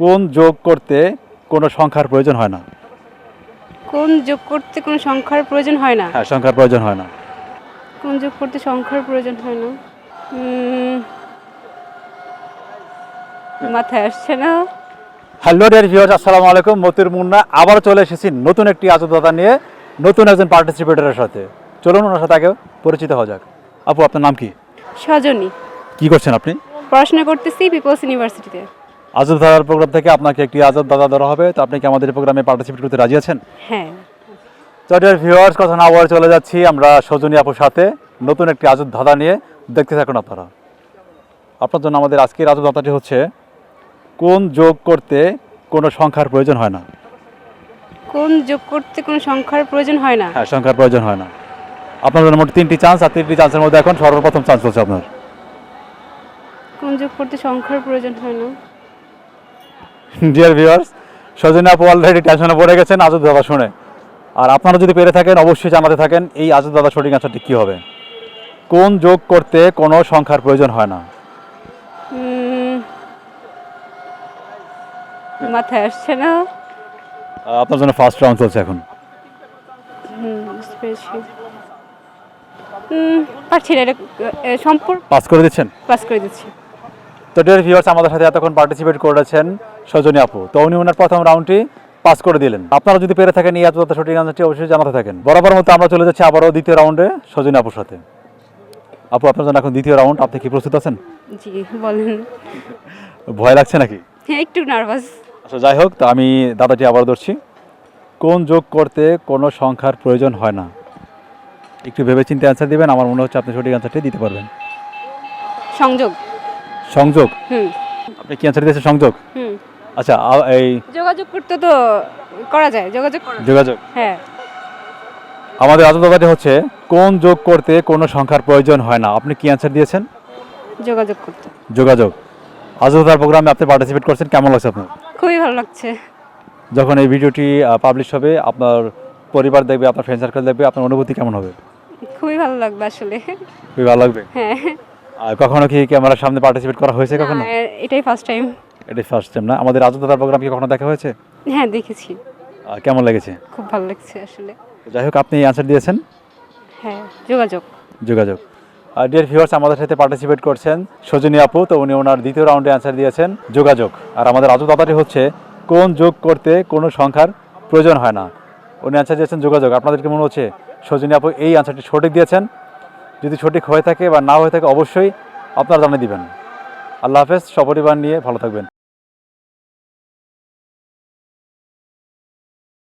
কোন যোগ করতে কোনো সংখ্যার প্রয়োজন হয় না? কোন যোগ করতে কোনো সংখ্যার প্রয়োজন হয় না? হ্যাঁ, সংখ্যার প্রয়োজন হয় না। কোন যোগ করতে সংখ্যার প্রয়োজন হয় না? মাথায় আসছে না। হ্যালো ডিয়ার ভিউয়ার্স, আসসালামু আলাইকুম। মতির মুন্না আবার চলে এসেছি নতুন একটি আজবদাতা নিয়ে, নতুন একজন পার্টিসিপেটরের সাথে। চলুন ওনার সাথে আগে পরিচিত হওয়া যাক। আপু, আপনার নাম কি? সজনী। কি করছেন আপনি? পড়াশোনা করতেছি পিপলস ইউনিভার্সিটিতে। আজবদাতার প্রোগ্রাম থেকে আপনাকে একটি আজবদাতা দেওয়া হবে, তো আপনি কি আমাদের প্রোগ্রামে পার্টিসিপেট করতে রাজি আছেন? হ্যাঁ। তো ডিয়ার ভিউয়ার্স, কথা না বলে চলে যাচ্ছি আমরা সজনী আপুর সাথে নতুন একটি আজবদাতা নিয়ে। দেখতে থাকুন আপনারা। আপনার জন্য আমাদের আজকের আজবদাতাটি হচ্ছে, কোন যোগ করতে কোনো সংখ্যার প্রয়োজন হয় না? কোন যোগ করতে কোনো সংখ্যার প্রয়োজন হয় না? হ্যাঁ, সংখ্যার প্রয়োজন হয় না। আপনার জন্য মোট 3টি চান্স, আর 3টি চান্সের মধ্যে এখন সর্বপ্রথম চান্স হচ্ছে আপনার। কোন যোগ করতে সংখ্যার প্রয়োজন হয় না? ডিয়ার ভিউয়ার্স, সজনী আপু অলরেডি টেনশনে পড়ে গেছেন আজব দাদা শুনে। আর আপনারা যদি পেরে থাকেন অবশ্যই জানাতে থাকেন এই আজব দাদা সঠিক অ্যান্সারটি কী হবে। কোন যোগ করতে কোনো সংখ্যার প্রয়োজন হয় না? মাথায় আসছে না। আপনার জন্য ফার্স্ট রাউন্ড চলছে এখন। বুঝতে পেরেছি। পারছি না, এটা সম্পূর্ণ পাস করে দিচ্ছেন? পাস করে দিচ্ছি। তো ডিয়ার ভিউয়ার্স, আমাদের সাথে এতক্ষণ পার্টিসিপেট করেছেন সজনী আপু। তো উনি ওনার প্রথম রাউন্ডটি পাস করে দিলেন। আপনারা যদি পেরে থাকেন এই আজব দাদা সঠিক অ্যান্সারটি অবশ্যই জানাতে থাকেন। বরাবর মতো আমরা চলে যাচ্ছি আবারও দ্বিতীয় রাউন্ডে সজনী আপুর সাথে। আপু, আপনার জন্য এখন দ্বিতীয় রাউন্ড। আপনি কি প্রস্তুত আছেন? জি, বলেন। ভয় লাগছে নাকি? হ্যাঁ, একটু নার্ভাস। আচ্ছা, যাই হোক, তো আমি দাদাটি আবার ধরছি। কোন যোগ করতে কোনো সংখ্যার প্রয়োজন হয় না? একটু ভেবেচিন্তে অ্যান্সার দিবেন, আমার মনে হচ্ছে আপনি সঠিক অ্যান্সারটি দিতে পারবেন। সংযোগ। সংযোগ? হুম আপনি কি অ্যান্সার দিয়েছেন সংযোগ? হুম আচ্ছা, এই যোগাযোগ করতে তো করা যায়, যোগাযোগ করা যায়। যোগাযোগ। হ্যাঁ। আমাদের আজব দাদাটি হচ্ছে, কোন যোগ করতে কোনো সংখ্যার প্রয়োজন হয় না। আপনি কি অ্যান্সার দিয়েছেন? যোগাযোগ করতে। যোগাযোগ। আজব দাদার প্রোগ্রামে আপনি পার্টিসিপেট করছেন, কেমন লাগছে আপনার? খুবই ভালো লাগছে। যখন এই ভিডিওটি পাবলিশ হবে, আপনার পরিবার দেখবে, আপনার ফ্রেন্ড সার্কেল দেখবে, আপনার অনুভূতি কেমন হবে? খুবই ভালো লাগবে আসলে। খুবই ভালো লাগবে। হ্যাঁ। আর কখনো কি ক্যামেরার সামনে পার্টিসিপেট করা হয়েছে কখনো? না, এটাই ফার্স্ট টাইম। এটাই ফার্স্ট টাইম না? আমাদের আজব দাদার প্রোগ্রাম কি কখনো দেখা হয়েছে? হ্যাঁ, দেখেছি। কেমন লেগেছে? খুব ভালো লাগছে আসলে। যাই হোক, আপনি অ্যান্সার দিয়েছেন হ্যাঁ, যোগাযোগ। যোগাযোগ। আর ডিয়ার ভিউয়ার্স, আমাদের সাথে পার্টিসিপেট করছেন সজনী আপু। তো উনি ওনার দ্বিতীয় রাউন্ডে অ্যান্সার দিয়েছেন যোগাযোগ। আর আমাদের আজব দাদাটি হচ্ছে, কোন যোগ করতে কোনো সংখ্যার প্রয়োজন হয় না। উনি অ্যান্সার দিয়েছেন যোগাযোগ। আপনাদেরকে মনে হচ্ছে সজনী আপু এই অ্যান্সারটি সঠিক দিয়েছেন? যদি সঠিক হয়ে থাকে বা না হয়ে থাকে অবশ্যই আপনারা জানিয়ে দিবেন। আল্লাহ হাফেজ, সপরিবার নিয়ে ভালো থাকবেন।